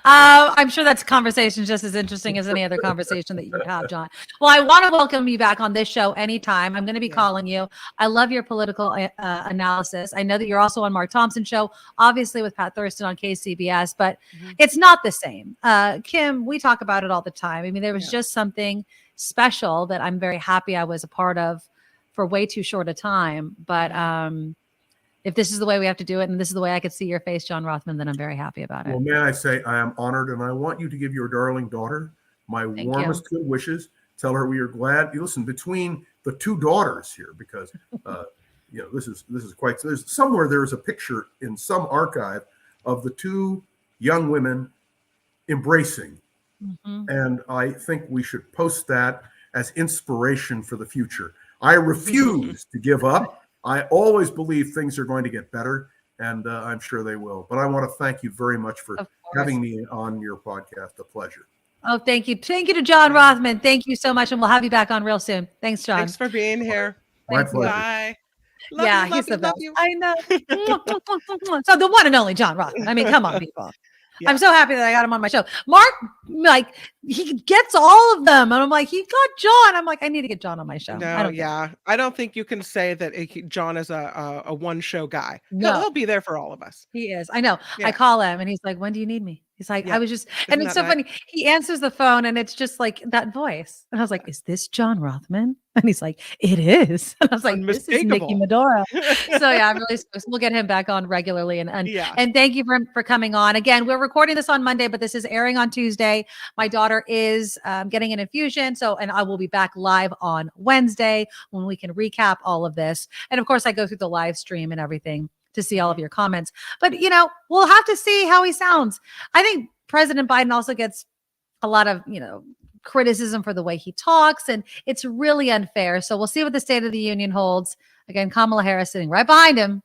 A: I'm sure that's conversation just as interesting as any other conversation that you would have, John. Well, I want to welcome you back on this show anytime. I'm going to be calling you. I love your political analysis. I know that you're also on Mark Thompson's show, obviously with Pat Thurston on KCBS, but it's not the same. Kim, we talk about it all the time. I mean, there was just something special that I'm very happy I was a part of for way too short a time. But if this is the way we have to do it, and this is the way I could see your face, John Rothmann, then I'm very happy about it.
C: Well, may I say I am honored, and I want you to give your darling daughter my warmest good wishes. Tell her we are glad. You listen, between the two daughters here, because this is quite. There's a picture in some archive of the two young women embracing.
A: Mhm.
C: And I think we should post that as inspiration for the future. I refuse to give up. I always believe things are going to get better, and I'm sure they will. But I want to thank you very much for
A: Of course.
C: having me on your podcast. A pleasure.
A: Oh, thank you. Thank you to John Rothman. Thank you so much. And we'll have you back on real soon. Thanks, John.
B: Thanks for being here.
C: My
A: Thank you.
C: pleasure.
B: Bye. Love
A: Yeah,
B: you, love
A: he's
B: you,
A: the
B: love
A: best.
B: you.
A: I know. So the one and only John Rothman. I mean, come on, people.
B: Yeah.
A: I'm so happy that I got him on my show. Mark, like, he gets all of them. And I'm like, he got John. I'm like, I need to get John on my show.
B: No, I don't think you can say that John is a one show guy.
A: No.
B: He'll be there for all of us.
A: He is. I know.
B: Yeah.
A: I call him and he's like, when do you need me? He's like,
B: Yeah.
A: I was just,
B: Isn't
A: and it's
B: that
A: so funny. He answers the phone and it's just like that voice. And I was like, is this John Rothman? And he's like, it is. And I was like, this is Nikki Medoro. So yeah, I'm really stoked. We'll get him back on regularly. And
B: Yeah.
A: and thank you for coming on. Again, we're recording this on Monday, but this is airing on Tuesday. My daughter is getting an infusion. So, and I will be back live on Wednesday when we can recap all of this. And of course, I go through the live stream and everything to see all of your comments. But, you know, we'll have to see how he sounds. I think President Biden also gets a lot of, you know, criticism for the way he talks, and it's really unfair. So we'll see what the State of the Union holds. Again, Kamala Harris sitting right behind him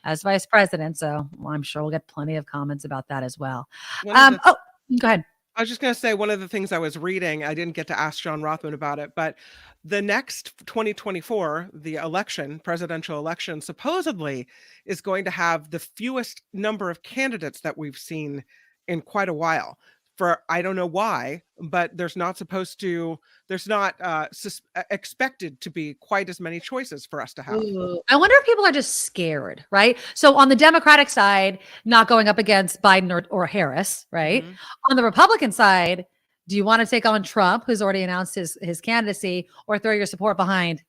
A: as vice president. So I'm sure we'll get plenty of comments about that as well. Go ahead.
B: I was just going to say, one of the things I was reading, I didn't get to ask John Rothman about it, but the next 2024, the election, presidential election, supposedly is going to have the fewest number of candidates that we've seen in quite a while. For I don't know why, but there's not expected to be quite as many choices for us to have.
A: Ooh, I wonder if people are just scared, right? So on the Democratic side, not going up against Biden or Harris, right?
B: Mhm.
A: On the Republican side, do you want to take on Trump, who's already announced his candidacy, or throw your support behind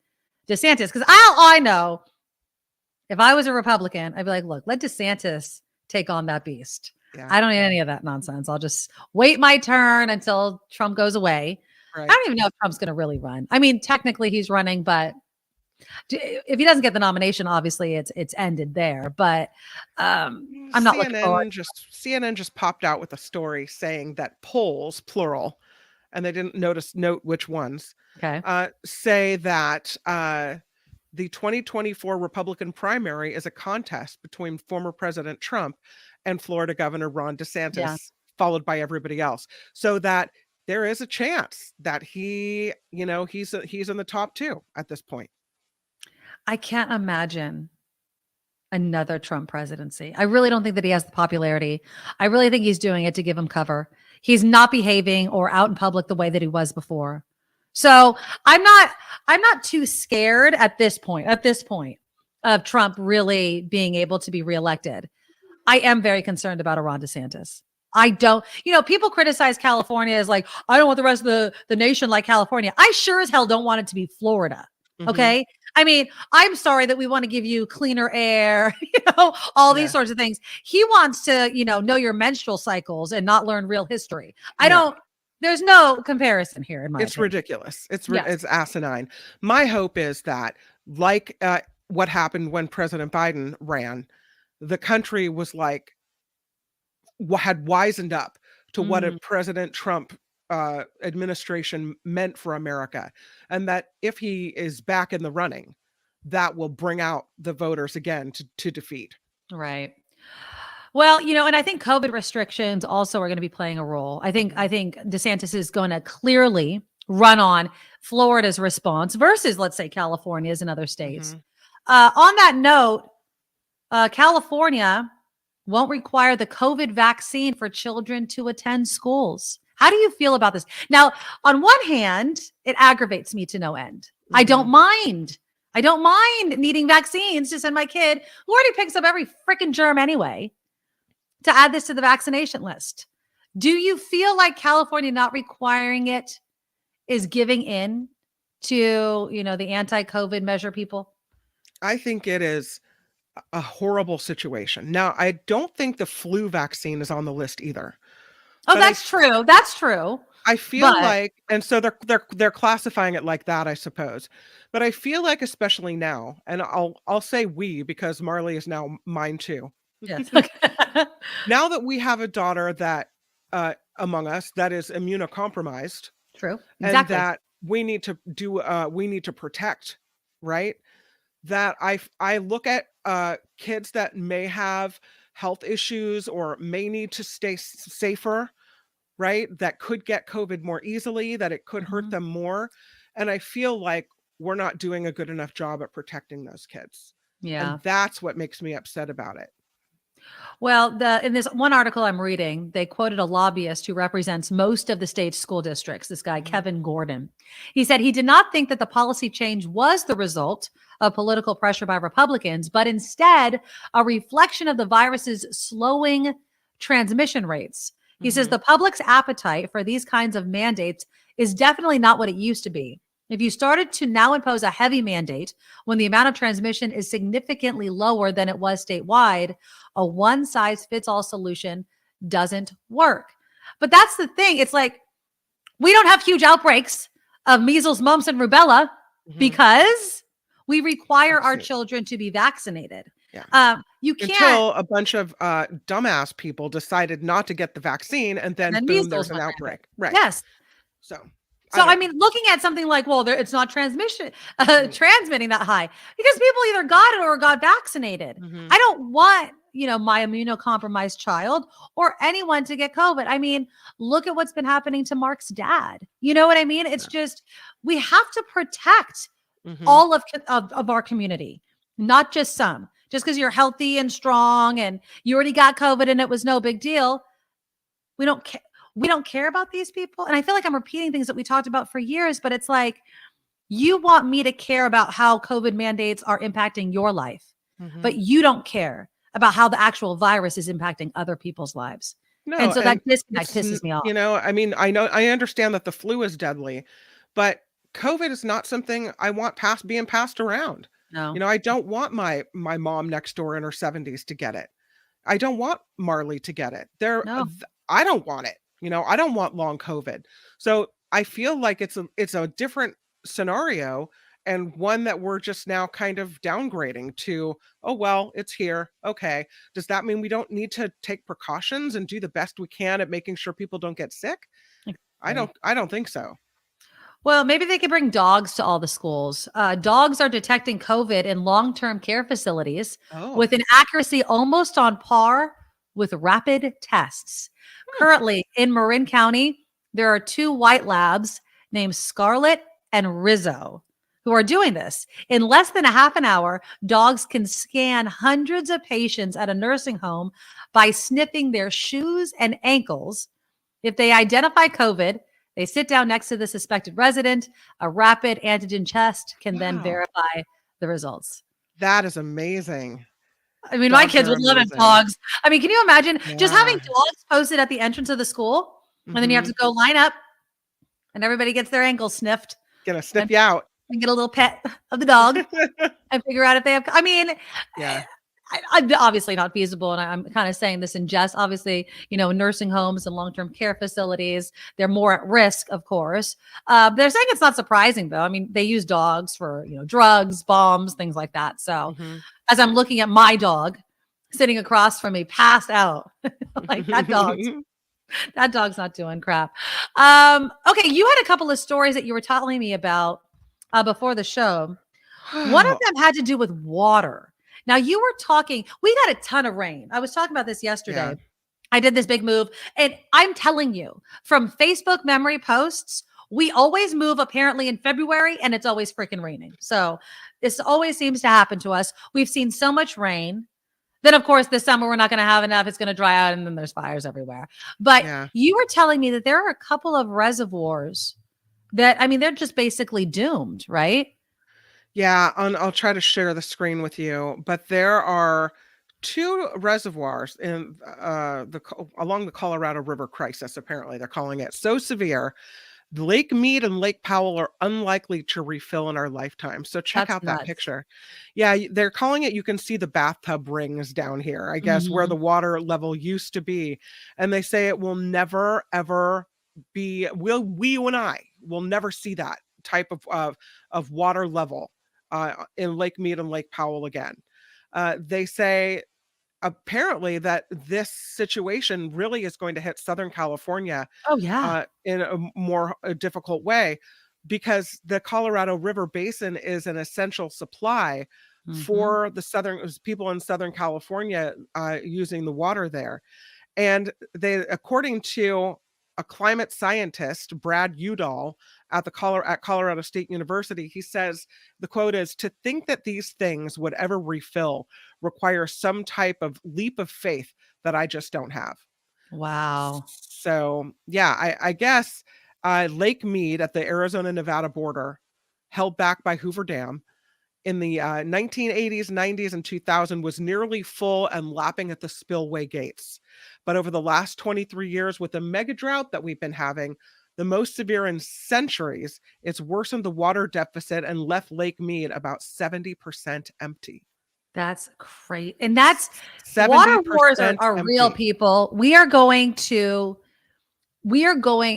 A: DeSantis? Because I know if I was a Republican, I'd be like, look, let DeSantis take on that beast.
B: Yeah.
A: I don't need any of that nonsense. I'll just wait my turn until Trump goes away.
B: Right.
A: I don't even know if Trump's going to really run. I mean, technically he's running, but if he doesn't get the nomination, obviously it's ended there. But I'm not looking forward.
B: CNN just popped out with a story saying that polls, plural, and they didn't note which ones, say that the 2024 Republican primary is a contest between former President Trump and Florida Governor Ron DeSantis, followed by everybody else. So that there is a chance that he's in the top two at this point.
A: I can't imagine another Trump presidency. I really don't think that he has the popularity. I really think he's doing it to give him cover. He's not behaving or out in public the way that he was before. So I'm not too scared at this point of Trump really being able to be reelected. I am very concerned about a Ron DeSantis. I don't, people criticize California as like, I don't want the rest of the nation like California. I sure as hell don't want it to be Florida. Okay. I mean, I'm sorry that we want to give you cleaner air, all these sorts of things. He wants to, know your menstrual cycles and not learn real history. There's no comparison here in my opinion.
B: Ridiculous. It's asinine. My hope is that like what happened when President Biden ran, the country was like, had wisened up to what a President Trump administration meant for America. And that if he is back in the running, that will bring out the voters again to defeat.
A: Right. Well, and I think COVID restrictions also are going to be playing a role. I think DeSantis is going to clearly run on Florida's response versus, let's say, California's and other states. On that note, California won't require the COVID vaccine for children to attend schools. How do you feel about this? Now, on one hand, it aggravates me to no end. I don't mind needing vaccines to send my kid, who already picks up every freaking germ anyway, to add this to the vaccination list. Do you feel like California not requiring it is giving in to, the anti-COVID measure people?
B: I think it is a horrible situation. Now, I don't think the flu vaccine is on the list either.
A: Oh, that's true. That's true.
B: I feel like, and so they're classifying it like that, I suppose. But I feel like, especially now, and I'll say we, because Marley is now mine too.
A: Yes.
B: Now that we have a daughter that among us that is immunocompromised,
A: True.
B: and
A: Exactly.
B: that we need to protect, right? That I look at kids that may have health issues or may need to stay safer, right? That could get COVID more easily, that it could hurt
A: Mhm.
B: them more. And I feel like we're not doing a good enough job at protecting those kids.
A: Yeah.
B: And that's what makes me upset about it.
A: Well, in this one article I'm reading, they quoted a lobbyist who represents most of the state's school districts, this guy, Kevin Gordon. He said he did not think that the policy change was the result of political pressure by Republicans, but instead a reflection of the virus's slowing transmission rates. He says the public's appetite for these kinds of mandates is definitely not what it used to be. If you started to now impose a heavy mandate when the amount of transmission is significantly lower than it was statewide, a one-size-fits-all solution doesn't work. But that's the thing. It's like we don't have huge outbreaks of measles, mumps, and rubella because we require our children to be vaccinated.
B: Yeah.
A: You can't
B: until a bunch of dumbass people decided not to get the vaccine, and then boom,
A: measles
B: there's an
A: went
B: outbreak. Right.
A: Yes.
B: So
A: I mean, looking at something like, well, it's not transmitting that high because people either got it or got vaccinated. I don't want, my immunocompromised child or anyone to get COVID. I mean, look at what's been happening to Mark's dad. You know what I mean? It's just, we have to protect all of our community, not just some. Just because you're healthy and strong and you already got COVID and it was no big deal. We don't care. We don't care about these people. And I feel like I'm repeating things that we talked about for years, but it's like, you want me to care about how COVID mandates are impacting your life, but you don't care about how the actual virus is impacting other people's lives.
B: No,
A: and so that disconnect pisses me off.
B: I mean, I understand that the flu is deadly, but COVID is not something I want being passed around.
A: No.
B: I don't want my mom next door in her 70s to get it. I don't want Marley to get it. I don't want it. I don't want long COVID. So I feel like it's a different scenario, and one that we're just now kind of downgrading to, oh, well, it's here. Okay. Does that mean we don't need to take precautions and do the best we can at making sure people don't get sick?
A: Exactly.
B: I don't think so.
A: Well, maybe they could bring dogs to all the schools. Dogs are detecting COVID in long-term care facilities with an accuracy almost on par with rapid tests. Currently in Marin County, there are 2 white labs named Scarlet and Rizzo who are doing this. In less than a half an hour, dogs can scan hundreds of patients at a nursing home by sniffing their shoes and ankles. If they identify COVID, they sit down next to the suspected resident. A rapid antigen test can then verify the results.
B: That is amazing.
A: I mean, my kids would love it, dogs. I mean, can you imagine just having dogs posted at the entrance of the school? And then you have to go line up and everybody gets their ankles sniffed.
B: Gonna sniff you out.
A: And get a little pet of the dog and figure out if they have, I mean, I'm obviously not feasible. And I'm kind of saying this in jest. Obviously, nursing homes and long-term care facilities, they're more at risk, of course. They're saying it's not surprising, though. I mean, they use dogs for, drugs, bombs, things like that. So as I'm looking at my dog sitting across from me, passed out, like that dog's not doing crap. Okay, you had a couple of stories that you were telling me about before the show. One of them had to do with water. Now you were talking, we got a ton of rain. I was talking about this yesterday. Yeah. I did this big move, and I'm telling you, from Facebook memory posts, we always move apparently in February, and it's always freaking raining. So this always seems to happen to us. We've seen so much rain. Then, of course, this summer we're not going to have enough. It's going to dry out, and then there's fires everywhere. But you were telling me that there are a couple of reservoirs that, I mean, they're just basically doomed, right?
B: Yeah, I'll try to share the screen with you, but there are 2 reservoirs in along the Colorado River crisis. Apparently, they're calling it so severe. Lake Mead and Lake Powell are unlikely to refill in our lifetime. So check out that picture. Yeah, they're calling it. You can see the bathtub rings down here, I guess, where the water level used to be, and they say it will never ever be. You and I will never see that type of water level in Lake Mead and Lake Powell again. They say apparently that this situation really is going to hit Southern California
A: Oh yeah.
B: in a more difficult way, because the Colorado River Basin is an essential supply
A: Mhm.
B: for the people in Southern California using the water there. And according to a climate scientist, Brad Udall at Colorado State University, he says the quote is, "To think that these things would ever refill requires some type of leap of faith that I just don't have."
A: Wow.
B: So yeah, I guess Lake Mead at the Arizona-Nevada border, held back by Hoover Dam in the 1980s, 90s, and 2000, was nearly full and lapping at the spillway gates. But over the last 23 years, with the mega drought that we've been having, the most severe in centuries, it's worsened the water deficit and left Lake Mead about 70% empty.
A: That's great. And that's
B: 70%
A: water wars are real,
B: empty.
A: people.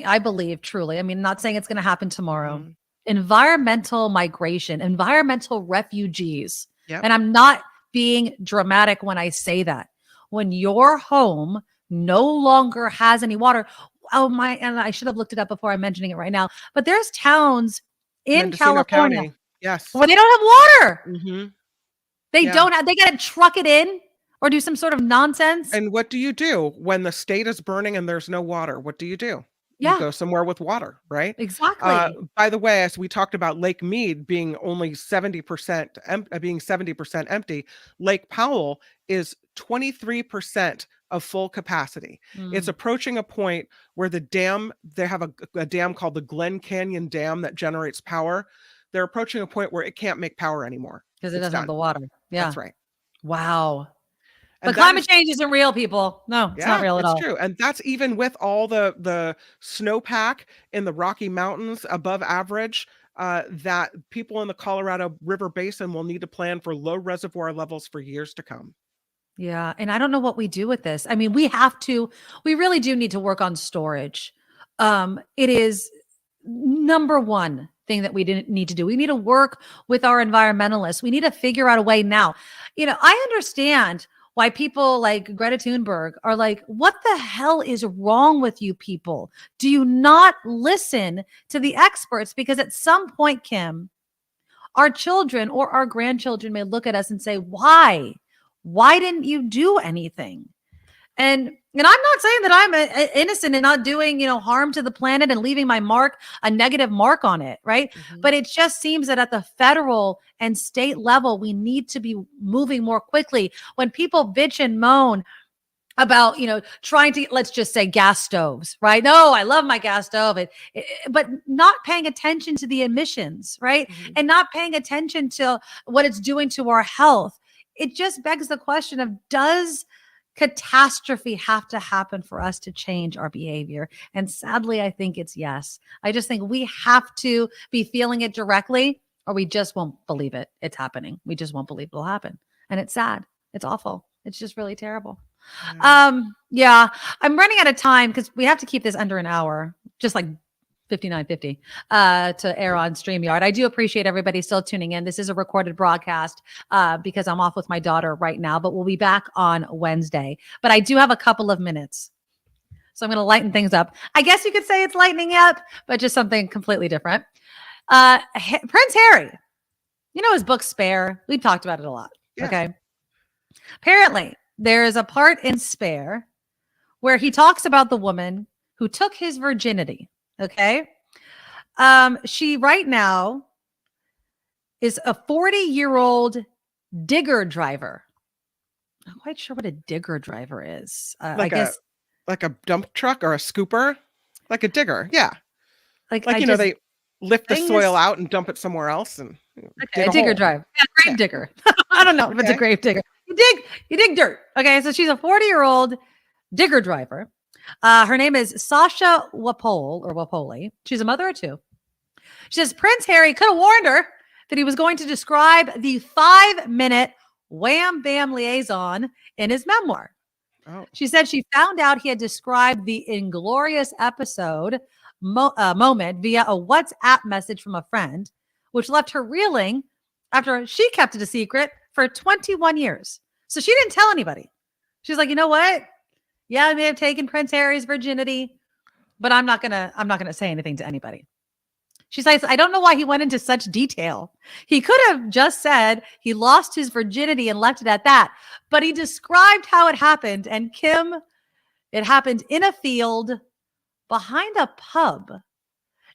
A: I believe truly, I mean, not saying it's going to happen tomorrow.
B: Mhm.
A: Environmental migration, environmental refugees.
B: Yep.
A: And I'm not being dramatic when I say that. When your home no longer has any water. Oh my, and I should have looked it up before I'm mentioning it right now. But there's towns in
B: Mendocino
A: California
B: County. Yes.
A: where they don't have water.
B: Mhm.
A: They
B: Yeah.
A: don't have, they got to truck it in or do some sort of nonsense.
B: And what do you do when the state is burning and there's no water? What do? You
A: Yeah,
B: go somewhere with water, right?
A: exactly.
B: By the way, as we talked about Lake Mead being only 70% being 70% empty, Lake Powell is 23% of full capacity. It's
A: Mm,
B: approaching a point where they have a dam called the Glen Canyon Dam that generates power. They're approaching a point where it can't make power anymore.
A: because it
B: It's
A: doesn't have
B: done.
A: the water. Yeah.
B: That's right.
A: Wow.
B: And
A: But
B: that
A: climate
B: is
A: change isn't real, people. No, it's not real at
B: it's
A: all.
B: true. And that's even with all the snowpack in the Rocky Mountains above average, that people in the Colorado River Basin will need to plan for low reservoir levels for years to come.
A: Yeah. And I don't know what we do with this. I mean, we really do need to work on storage. It is number one thing that we didn't need to do. We need to work with our environmentalists. We need to figure out a way now. I understand why people like Greta Thunberg are like, what the hell is wrong with you people? Do you not listen to the experts? Because at some point, Kim, our children or our grandchildren may look at us and say, why? Why didn't you do anything? And I'm not saying that I'm innocent and not doing, harm to the planet and leaving a negative mark on it, right? But it just seems that at the federal and state level, we need to be moving more quickly. When people bitch and moan about, trying to, let's just say, gas stoves, right? No, I love my gas stove, but not paying attention to the emissions, right?
B: Mhm.
A: And not paying attention to what it's doing to our health. It just begs the question of, does catastrophe have to happen for us to change our behavior? And sadly, I think it's yes. I just think we have to be feeling it directly, or we just won't believe it's happening. We just won't believe it'll happen. And it's sad. It's awful. It's just really terrible. Yeah, I'm running out of time because we have to keep this under an hour, just like 59:50 to air on StreamYard. I do appreciate everybody still tuning in. This is a recorded broadcast because I'm off with my daughter right now, but we'll be back on Wednesday. But I do have a couple of minutes, so I'm going to lighten things up. I guess you could say it's lightening up, but just something completely different. Prince Harry, his book Spare. We talked about it a lot.
B: Yeah.
A: Okay. Apparently, there is a part in Spare where he talks about the woman who took his virginity. Okay. She right now is a 40-year-old digger driver. I'm not quite sure what a digger driver is. I guess
B: like a dump truck or a scooper, like a digger. Yeah.
A: like
B: they lift the soil out and dump it somewhere else and
A: a digger driver. Yeah, grave digger. I don't know if it's a grave digger. You dig dirt. Okay. So she's a 40-year-old digger driver. Her name is Sasha Wapoli. She's a mother of two. She says Prince Harry could have warned her that he was going to describe the 5-minute wham bam liaison in his memoir.
B: Oh.
A: She said she found out he had described the inglorious episode moment via a WhatsApp message from a friend, which left her reeling after she kept it a secret for 21 years. So she didn't tell anybody. She's like, you know what? Yeah, I may have taken Prince Harry's virginity, but I'm not gonna say anything to anybody. She says, I don't know why he went into such detail. He could have just said he lost his virginity and left it at that. But he described how it happened. And Kim, it happened in a field behind a pub.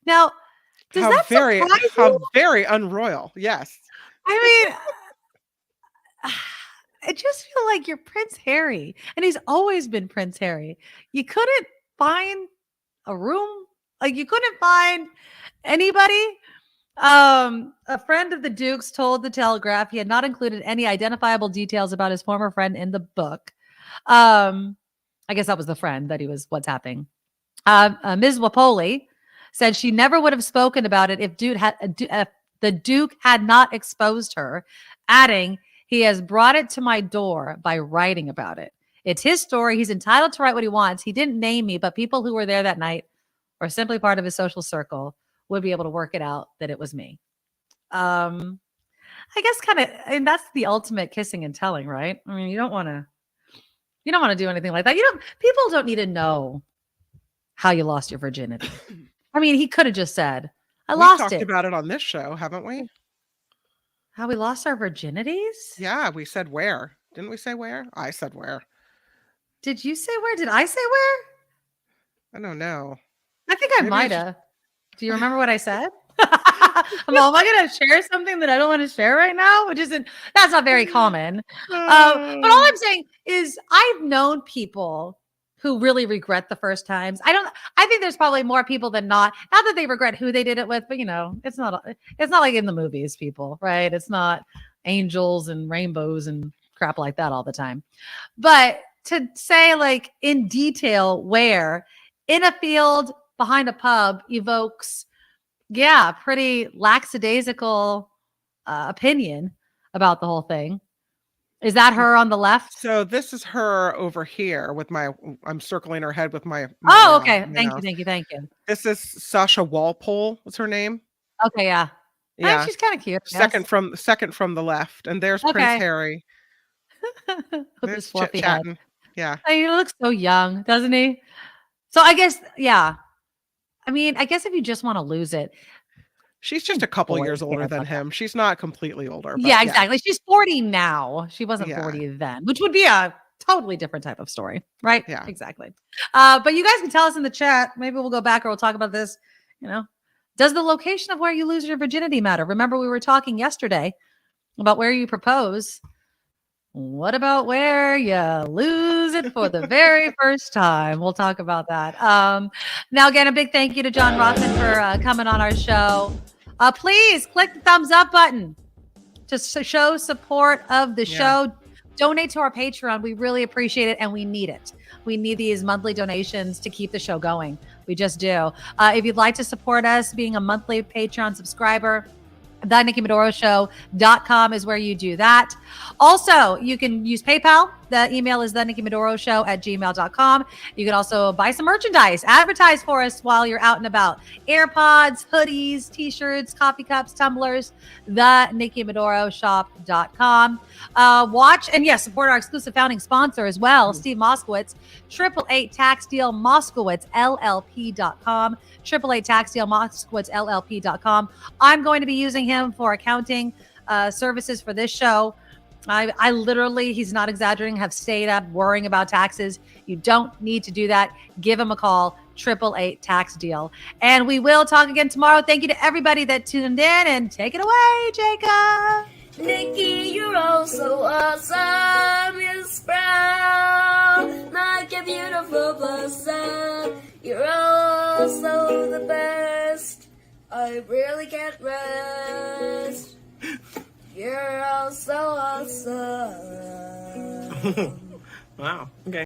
A: Now, does that surprise you?
B: How very unroyal. Yes.
A: I mean, I just feel like you're Prince Harry, and he's always been Prince Harry. You couldn't find a room, like you couldn't find anybody. A friend of the Duke's told the Telegraph he had not included any identifiable details about his former friend in the book. I guess that was the friend that he was WhatsApping. Ms. Wapoli said she never would have spoken about it if the Duke had not exposed her, adding, he has brought it to my door by writing about it. It's his story. He's entitled to write what he wants. He didn't name me, but people who were there that night or simply part of his social circle would be able to work it out that it was me. I guess and that's the ultimate kissing and telling, right? I mean, you don't want to do anything like that. People don't need to know how you lost your virginity. I mean, he could have just said, I lost it.
B: We talked about it on this show, haven't we?
A: How we lost our virginities?
B: Yeah, we said where. Didn't we say where? I said where.
A: Did you say where? Did I say where?
B: I don't know.
A: I think I might have. Do you remember what I said? Am I going to share something that I don't want to share right now? That's not very common. But all I'm saying is I've known people who really regret the first times. I think there's probably more people than not that they regret who they did it with, but it's not like in the movies, people, right? It's not angels and rainbows and crap like that all the time. But to say like in detail where in a field behind a pub evokes, pretty lackadaisical opinion about the whole thing. Is that her on the left?
B: So this is her over here with I'm circling her head with my.
A: Oh, okay. Thank you.
B: This is Sasha Walpole. What's her name?
A: Okay, yeah.
B: Yeah,
A: she's kind of cute.
B: Second from the left, and there's Prince Harry.
A: With his fluffy head.
B: Yeah.
A: He looks so young, doesn't he? So I guess, I mean, I guess if you just want to lose it.
B: She's just a couple years older than him. She's not completely older.
A: Yeah, exactly. She's 40 now. She wasn't 40 then, which would be a totally different type of story, right?
B: Yeah,
A: exactly. But you guys can tell us in the chat. Maybe we'll go back or we'll talk about this. Does the location of where you lose your virginity matter? Remember, we were talking yesterday about where you propose. What about where you lose it for the very first time? We'll talk about that. Now, again, a big thank you to John Rothmann for coming on our show. Please click the thumbs up button to show support of the show. Donate to our Patreon. We really appreciate it, and we need it. We need these monthly donations to keep the show going. We just do. If you'd like to support us being a monthly Patreon subscriber, TheNikkiMedoroShow.com is where you do that. Also, you can use PayPal. The email is TheNikkiMedoroShow@gmail.com. You can also buy some merchandise, advertise for us while you're out and about. AirPods, hoodies, t-shirts, coffee cups, tumblers, TheNikkiMedoroShop.com. Watch and support our exclusive founding sponsor as well, Steve Moskowitz, 888 Tax Deal Moskowitz, LLP.com. 888 Tax Deal Moskowitz, LLP.com. I'm going to be using him for accounting services for this show. I literally, he's not exaggerating, have stayed up worrying about taxes. You don't need to do that. Give him a call, 888 Tax Deal. And we will talk again tomorrow. Thank you to everybody that tuned in, and take it away, Jacob.
D: Nikki, you're all so awesome. You're proud, like a beautiful blossom. You're also the best. I really can't rest. You're all so awesome.
B: Wow. Okay.